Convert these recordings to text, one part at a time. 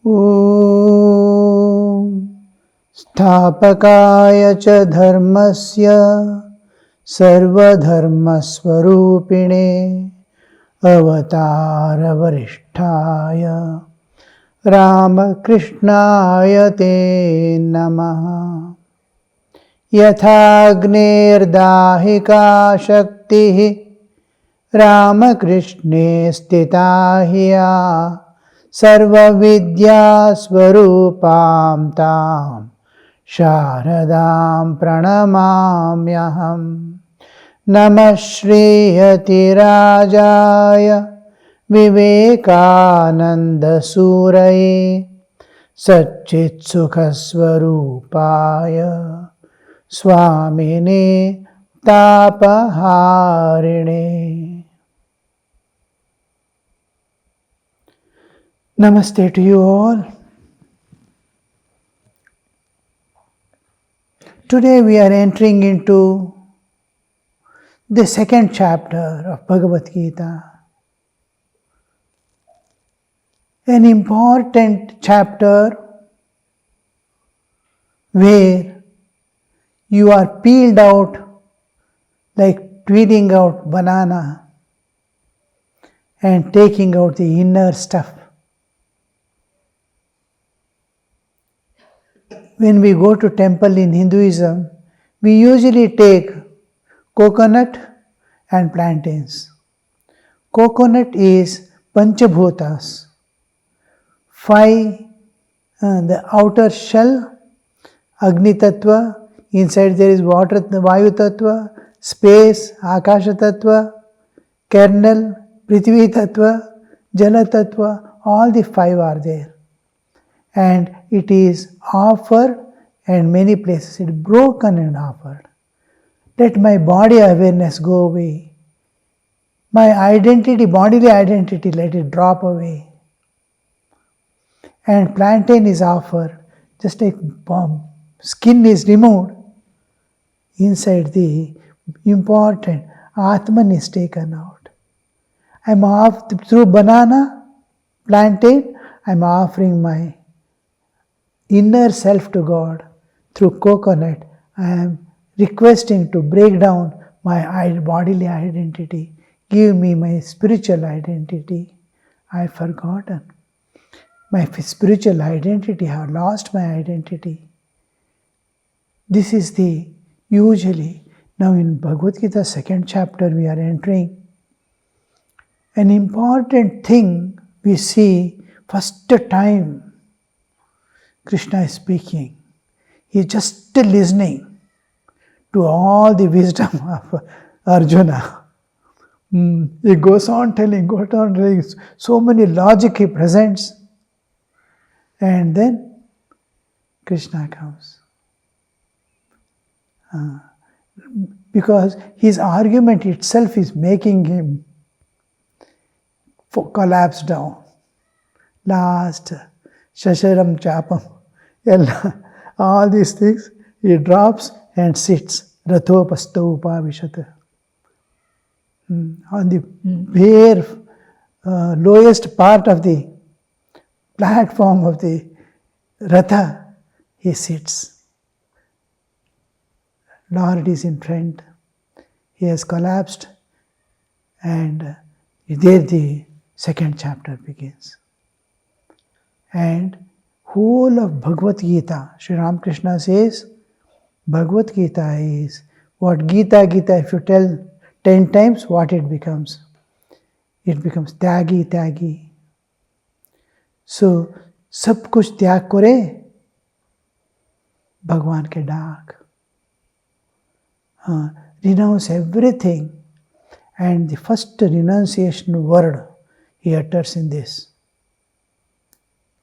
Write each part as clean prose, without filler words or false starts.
ॐ स्थापकाय च धर्मस्य सर्वधर्मस्वरूपिणे अवतारवरिष्ठाय रामकृष्णाय ते नमः। यथाग्नेर्दाहिका शक्तिः रामकृष्णे स्थिता ह्या सर्वविद्यास्वरूपां तां शारदां प्रणमाम्यहम्। नमः श्रीयतिराजाय विवेकानन्दसूरये सच्चित्सुखस्वरूपाय स्वामिने तापहारिणे। Namaste to you all. Today we are entering into the second chapter of Bhagavad Gita. An important chapter where you are peeled out like peeling out banana and taking out the inner stuff. When we go to temple in Hinduism, we usually take coconut and plantains. Coconut is Panchabhutas. 5, the outer shell, Agni Tattva, inside there is water, the Vayu Tattva, space, Akasha Tattva, kernel, Prithvi Tattva, Jala Tattva, all the 5 are there. And it is offered, and many places it is broken and offered. Let my body awareness go away. My identity, bodily identity, let it drop away. And plantain is offered, just like skin is removed. Inside the important Atman is taken out. I am off through banana, plantain, I am offering my inner self to God. Through coconut, I am requesting to break down my bodily identity. Give me my spiritual identity. I have forgotten my spiritual identity. I have lost my identity. This is the usually, now in Bhagavad Gita second chapter we are entering. An important thing we see first time Krishna is speaking. He is just listening to all the wisdom of Arjuna. He goes on telling, so many logic he presents. And then Krishna comes. Because his argument itself is making him collapse down. Last, Shasharam Chapam, all these things, he drops and sits. Rathopasto Upavishata. On the bare, lowest part of the platform of the Ratha, he sits. Lord is in front. He has collapsed, and there the second chapter begins. And whole of Bhagavad Gita, Sri Ramakrishna says, Bhagavad Gita is what Gita, if you tell 10 times, what it becomes? It becomes tyagi. So, sab kuch tyag kore, Bhagwan ke डाक. Renounce everything. And the first renunciation word he utters in this.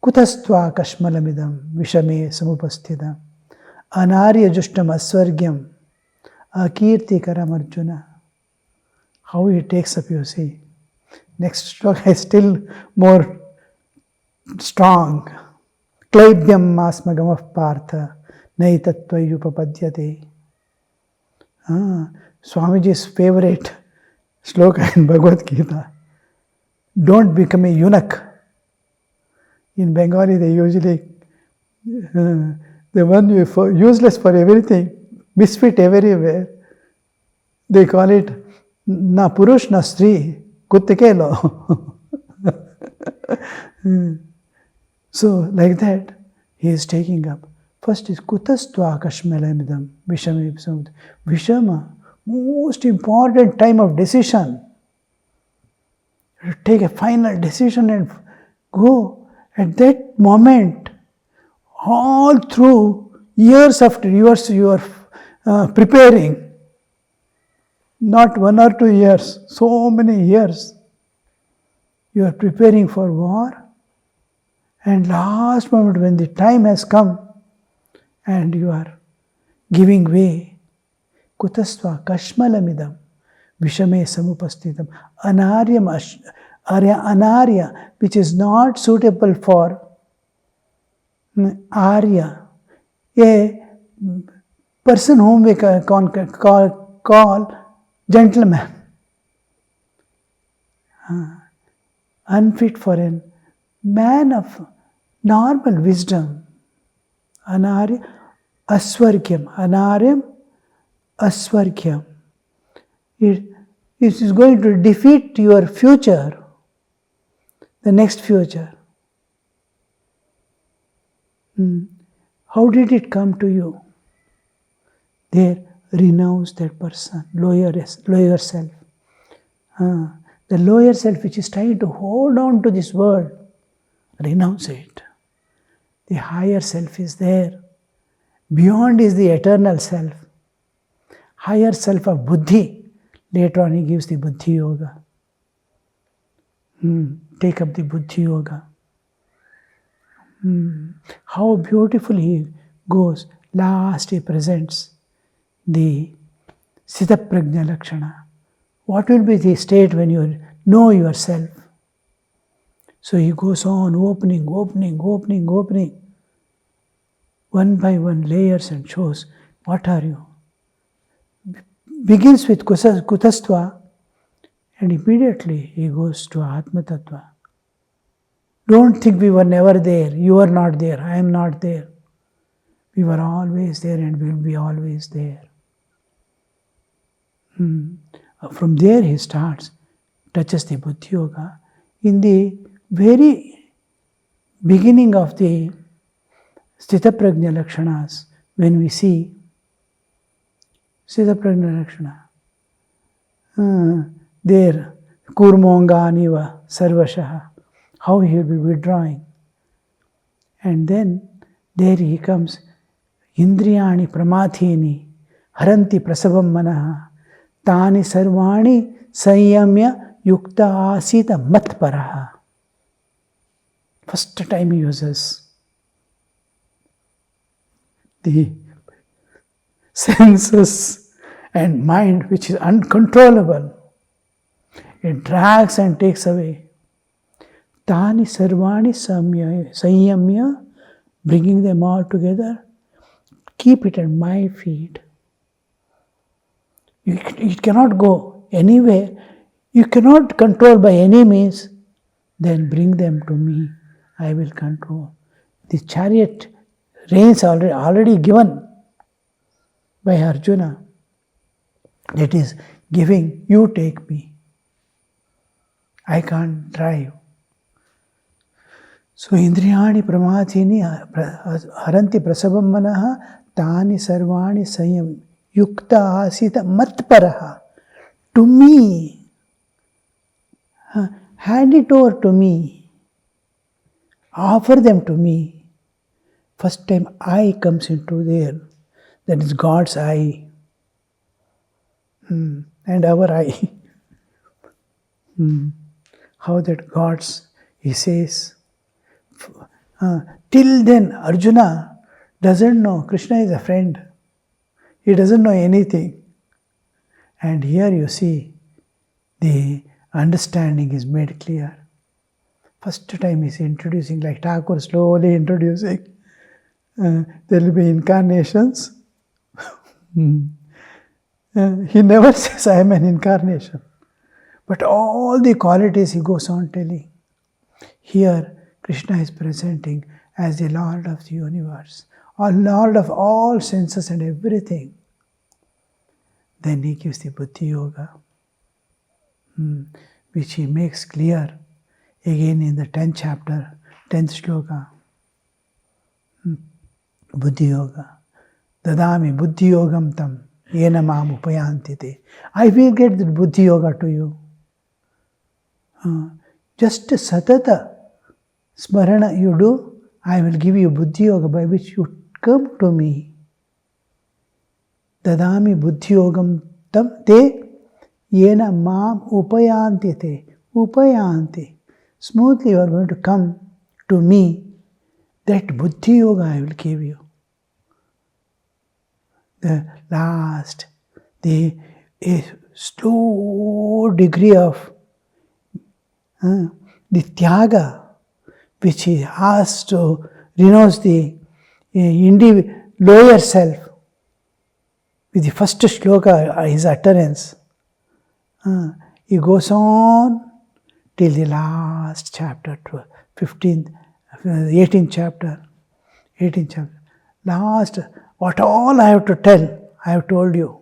Kutastva kashmalamidam vishame samupasthidam anarya justam asvargyam akirti karam Arjuna. How he takes up, you see. Next stroke is still more strong. Klaibyam asmagamah partha naitatvayupapadyate. Swamiji's favorite sloka in Bhagavad Gita. Don't become a eunuch. In Bengali, they usually, the one useless for everything, misfit everywhere, they call it na purush na stri, kuttekelo. So, like that, he is taking up. First is kutastva kashmalamidam, vishama. Vishama, most important time of decision. You take a final decision and go. At that moment, all through years after years you are preparing. Not 1 or 2 years, so many years. You are preparing for war. And last moment when the time has come and you are giving way, kutastva kashmalamidam vishame samupastitam anarya, which is not suitable for arya, a person whom we call gentleman, unfit for a man of normal wisdom. Anarya asvargyam, anaryam asvargyam. It is going to defeat your future, the next future. How did it come to you? There, renounce that person, lower self. The lower self which is trying to hold on to this world, renounce it. The higher self is there. Beyond is the eternal self. Higher self of buddhi. Later on he gives the buddhi yoga. Take up the buddhi yoga. How beautiful he goes. Last he presents the Sthita Prajna Lakshana. What will be the state when you know yourself? So he goes on opening, one by one layers and shows, what are you? Begins with kutastva and immediately he goes to Atma Tattva. Don't think we were never there, you are not there, I am not there. We were always there and will be always there. From there he starts, touches the Buddhi Yoga. In the very beginning of the Sthita Prajna Lakshanas, when we see Sthita Prajna Lakshana, there, Kurmonganiva Sarvashaha, how he will be withdrawing. And then there he comes, Indriyani Pramathini, Haranti Prasavam Manaha, Tani Sarvani Sanyamya Yukta Asita Matparaha. First time he uses the senses and mind which is uncontrollable. It drags and takes away. Tani Sarvani Sanyamya, bringing them all together, keep it at my feet. It cannot go anywhere. You cannot control by any means. Then bring them to me. I will control. The chariot reins already given by Arjuna. That is giving, you take me. I can't drive. So Indriyani Pramathini Haranti Prasabam Manaha Tani Sarvani Sayam Yukta Asita Matparaha. To me. Hand it over to me. Offer them to me. First time I comes into there. That is God's eye. And our eye. How that God's, he says. Till then Arjuna doesn't know Krishna is a friend. He doesn't know anything. And here you see the understanding is made clear. First time he's introducing, like Thakur slowly introducing. There will be incarnations. He never says I am an incarnation. But all the qualities he goes on telling. Here Krishna is presenting as the Lord of the universe, or Lord of all senses and everything. Then he gives the Buddhi Yoga, which he makes clear again in the 10th chapter, 10th shloka. Buddhi Yoga. Dadami Buddhi Yogam tam yena mam upayanti te. I will get the Buddhi Yoga to you. Just satata smarana you do, I will give you Buddhi Yoga by which you come to me. Dadami Buddhi Yogam tam te yena mam upayanti te. Upayanti. Smoothly you are going to come to me. That Buddhi Yoga I will give you. The last, a slow degree of the Tyaga, which he has to renounce the lower self. With the first shloka, his utterance, he goes on till the last chapter, 18th chapter. Last, what all I have to tell, I have told you.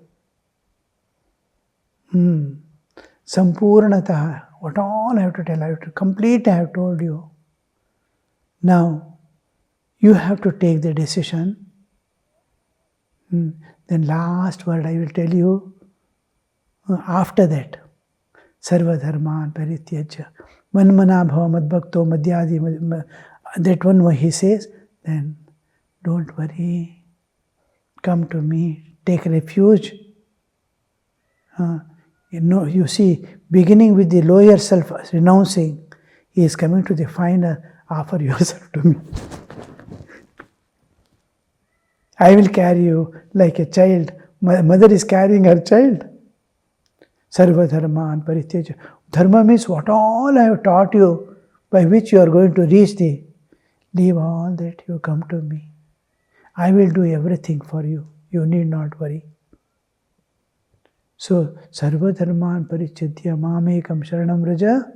Sampurnataha, what all I have to tell, I have to complete, I have told you. Now, you have to take the decision. Then last word I will tell you after that. Sarva dharman parityajya manmana bhava madbhakto madhyadi. That one what he says, then don't worry. Come to me, take refuge. You see, beginning with the lower self renouncing, he is coming to the final, offer yourself to me. I will carry you like a child. Mother is carrying her child. Sarva dharman parityajya. Dharma means what all I have taught you, by which you are going to reach the. Leave all that, you come to me. I will do everything for you. You need not worry. So, sarva dharman parityajya mamekam sharanam raja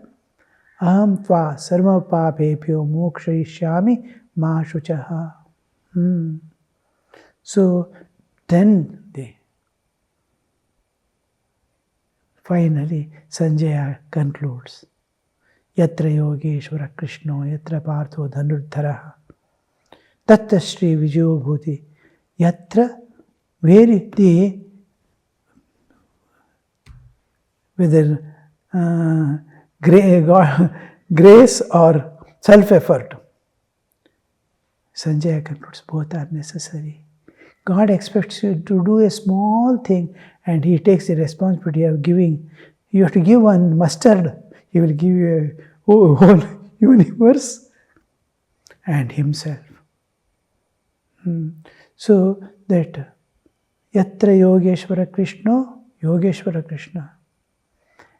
aham tva sarva papebhyo mokshayishyami ma shuchaha. So, then finally Sanjaya concludes. Yatra yogeshvara krishno yatra partho dhanurdharaha tatta shri vijayo bhuti. Yatra, where the whether grace or self-effort. Sanjaya concludes both are necessary. God expects you to do a small thing and he takes the responsibility of giving. You have to give one mustard, he will give you a whole universe and himself. So that yatra yogeshvara Krishna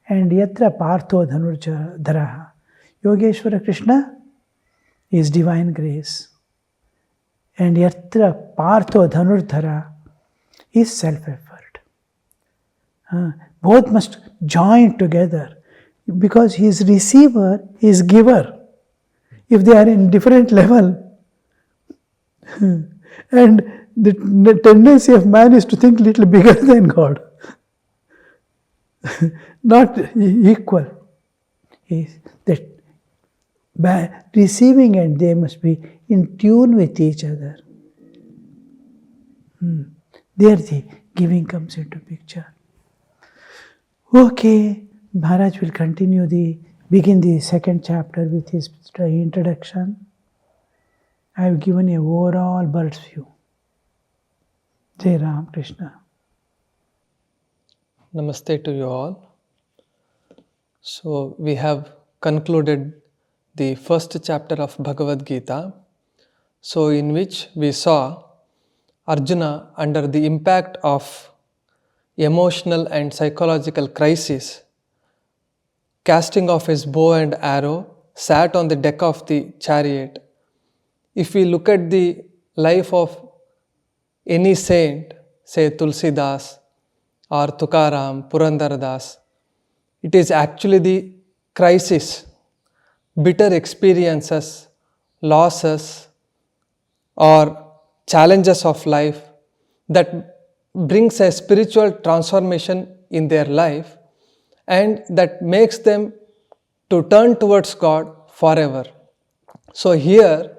and yatra partho dhanurdharaha. Yogeshvara Krishna is divine grace. And yatra partho dhanurdhara is self-effort. Both must join together because he is receiver, he is giver. If they are in different level, and the tendency of man is to think little bigger than God, not equal. That by receiving and they must be in tune with each other. There the giving comes into picture. Okay, Maharaj will begin the second chapter with his introduction. I have given a overall bird's view. Jai Ram Krishna. Namaste to you all. So we have concluded the first chapter of Bhagavad Gita, so in which we saw Arjuna under the impact of emotional and psychological crisis, casting off his bow and arrow, sat on the deck of the chariot. If we look at the life of any saint, say Tulsidas or Tukaram, Purandardas, it is actually the crisis, bitter experiences losses, or challenges of life that brings a spiritual transformation in their life and that makes them to turn towards God forever. So here,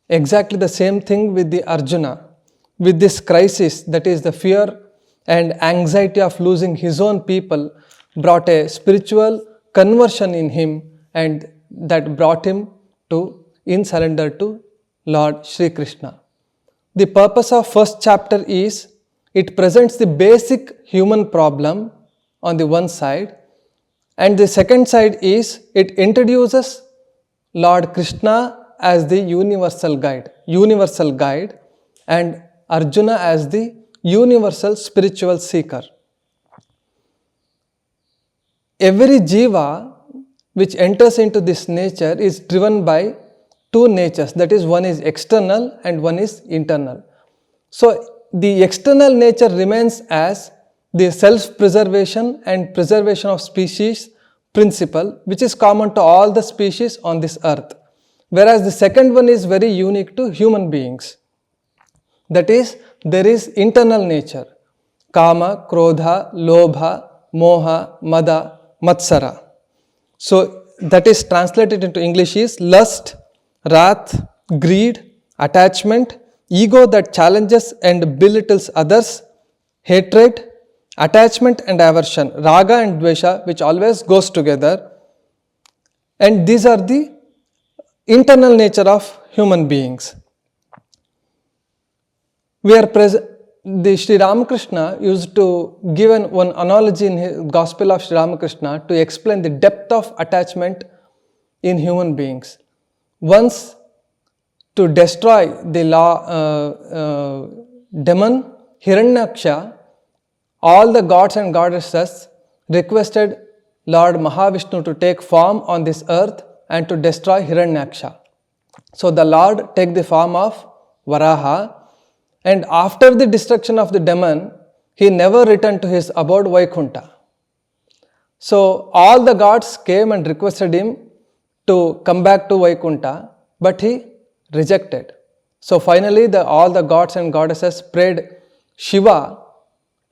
exactly the same thing with the Arjuna. With this crisis, that is the fear and anxiety of losing his own people, brought a spiritual conversion in him, and that brought him to in surrender to Lord Shri Krishna. The purpose of first chapter is it presents the basic human problem on the one side, and the second side is it introduces Lord Krishna as the universal guide, and Arjuna as the universal spiritual seeker. Every jiva which enters into this nature is driven by two natures, that is, one is external and one is internal. So the external nature remains as the self-preservation and preservation of species principle, which is common to all the species on this earth, whereas the second one is very unique to human beings. That is, there is internal nature, kama, krodha, lobha, moha, mada, matsara. So that is translated into English is lust, wrath, greed, attachment, ego that challenges and belittles others, hatred, attachment and aversion, raga and dvesha, which always goes together. And these are the internal nature of human beings. The Sri Ramakrishna used to give one analogy in his Gospel of Sri Ramakrishna to explain the depth of attachment in human beings. Once, to destroy the demon Hiranyaksha, all the gods and goddesses requested Lord Mahavishnu to take form on this earth and to destroy Hiranyaksha. So the Lord take the form of Varaha, and after the destruction of the demon, he never returned to his abode Vaikuntha. So all the gods came and requested him to come back to Vaikuntha, but he rejected. So finally all the gods and goddesses prayed Shiva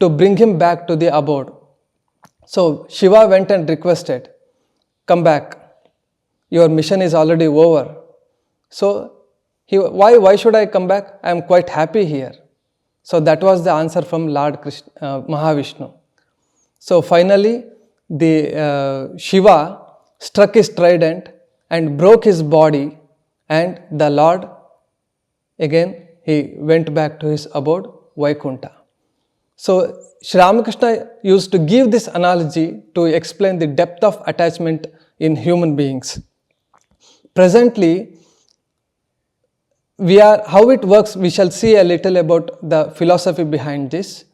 to bring him back to the abode. So Shiva went and requested, come back, your mission is already over. So why should I come back? I am quite happy here. So that was the answer from Lord Mahavishnu. So finally, the Shiva struck his trident and broke his body, and the Lord again he went back to his abode Vaikuntha. So Sri Ramakrishna used to give this analogy to explain the depth of attachment in human beings. Presently, how it works, we shall see a little about the philosophy behind this.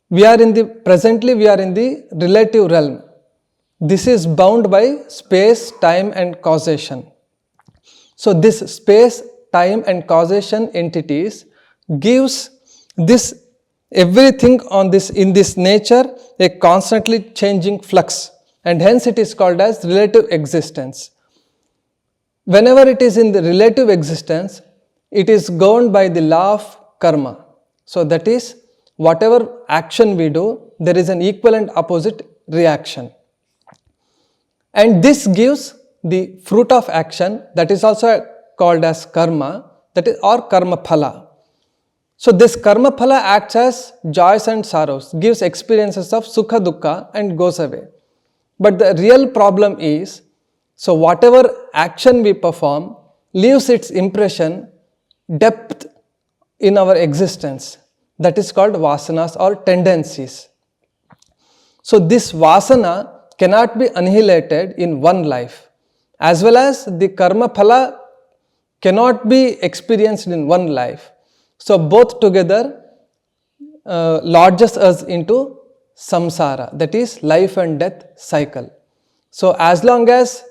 Presently we are in the relative realm. This is bound by space, time and causation. So this space, time and causation entities gives this everything in this nature a constantly changing flux, and hence it is called as relative existence. Whenever it is in the relative existence, it is governed by the law of karma. So that is, whatever action we do, there is an equal and opposite reaction. And this gives the fruit of action, that is also called as karma, that is, or karma phala. So this karma phala acts as joys and sorrows, gives experiences of sukha dukkha and goes away. But the real problem is, so whatever action we perform leaves its impression, depth in our existence. That is called vasanas or tendencies. So this vasana cannot be annihilated in one life, as well as the karma phala cannot be experienced in one life. So both together lodges us into samsara, that is life and death cycle. So as long as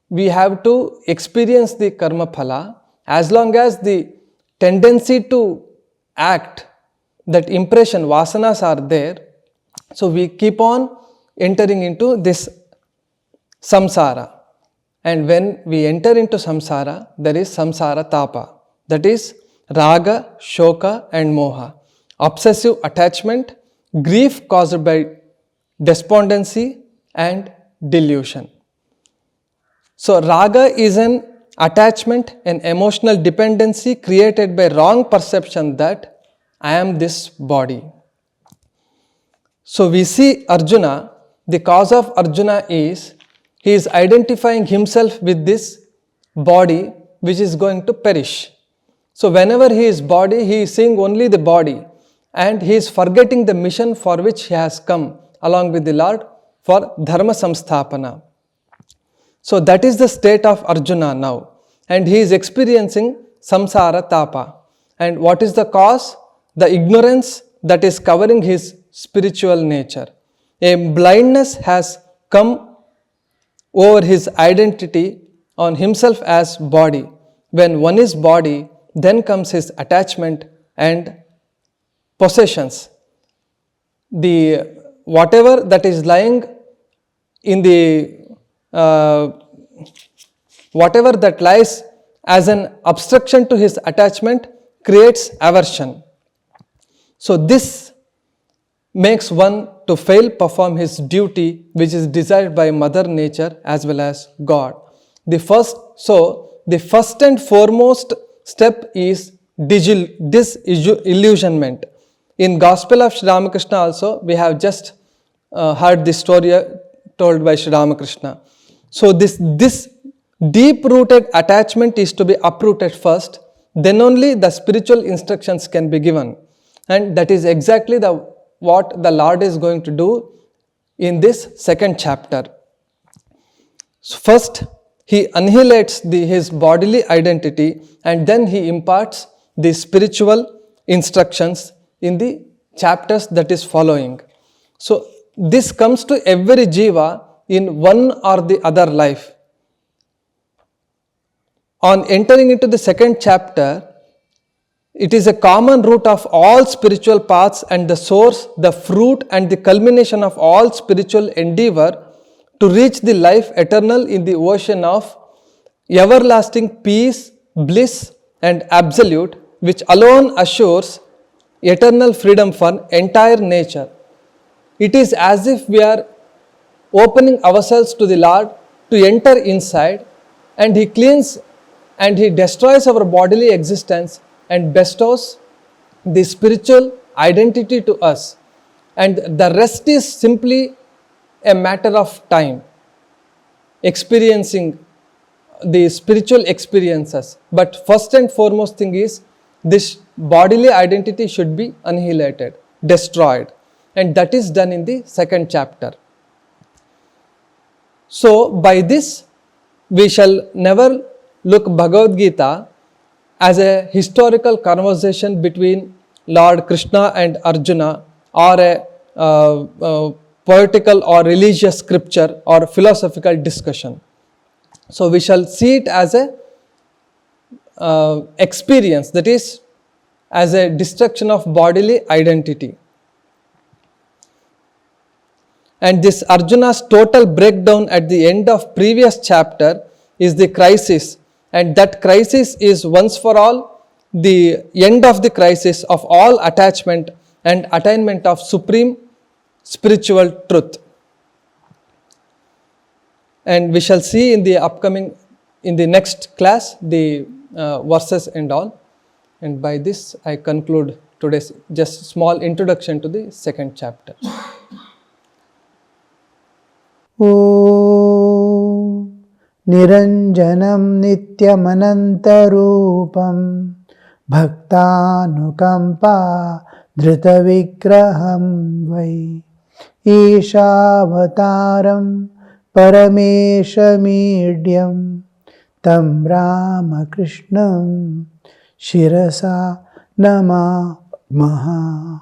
we have to experience the karma phala, as long as the tendency to act, that impression, vasanas are there, so we keep on entering into this samsara. And when we enter into samsara, there is samsara tapa. That is raga, shoka and moha. Obsessive attachment, grief caused by despondency and delusion. So raga is an attachment, an emotional dependency created by wrong perception that I am this body. So we see Arjuna, the cause of Arjuna is he is identifying himself with this body which is going to perish. So whenever he is body, he is seeing only the body and he is forgetting the mission for which he has come along with the Lord for dharma samsthapana. So that is the state of Arjuna now, and he is experiencing samsara tapa. And what is the cause? The ignorance that is covering his spiritual nature. A blindness has come over his identity on himself as body. When one is body, then comes his attachment and possessions. The whatever that is lying in the whatever that lies as an obstruction to his attachment creates aversion. So this makes one to fail perform his duty which is desired by Mother Nature as well as God. The first and foremost step is disillusionment. In Gospel of Sri Ramakrishna also we have just heard this story told by Sri Ramakrishna. So this deep-rooted attachment is to be uprooted first, then only the spiritual instructions can be given. And that is exactly what the Lord is going to do in this second chapter. So first, he annihilates his bodily identity and then he imparts the spiritual instructions in the chapters that is following. So this comes to every jiva in one or the other life. On entering into the second chapter, it is a common root of all spiritual paths and the source, the fruit and the culmination of all spiritual endeavor to reach the life eternal in the ocean of everlasting peace, bliss and absolute, which alone assures eternal freedom for entire nature. It is as if we are opening ourselves to the Lord to enter inside, and He cleans and He destroys our bodily existence and bestows the spiritual identity to us. And the rest is simply a matter of time, experiencing the spiritual experiences. But first and foremost thing is this bodily identity should be annihilated, destroyed. And that is done in the second chapter. So by this, we shall never look Bhagavad Gita as a historical conversation between Lord Krishna and Arjuna, or a poetical or religious scripture or philosophical discussion. So we shall see it as a experience, that is, as a destruction of bodily identity. And this Arjuna's total breakdown at the end of previous chapter is the crisis, and that crisis is once for all the end of the crisis of all attachment and attainment of supreme spiritual truth. And we shall see in the next class the verses and all. And by this I conclude today's just small introduction to the second chapter. Om Niranjanam Nityamanantarupam Bhaktanukampa Dhritavigraham Vai Ishavataram Parameshamidhyam Tam Ramakrishnam Shirasa Namamaha.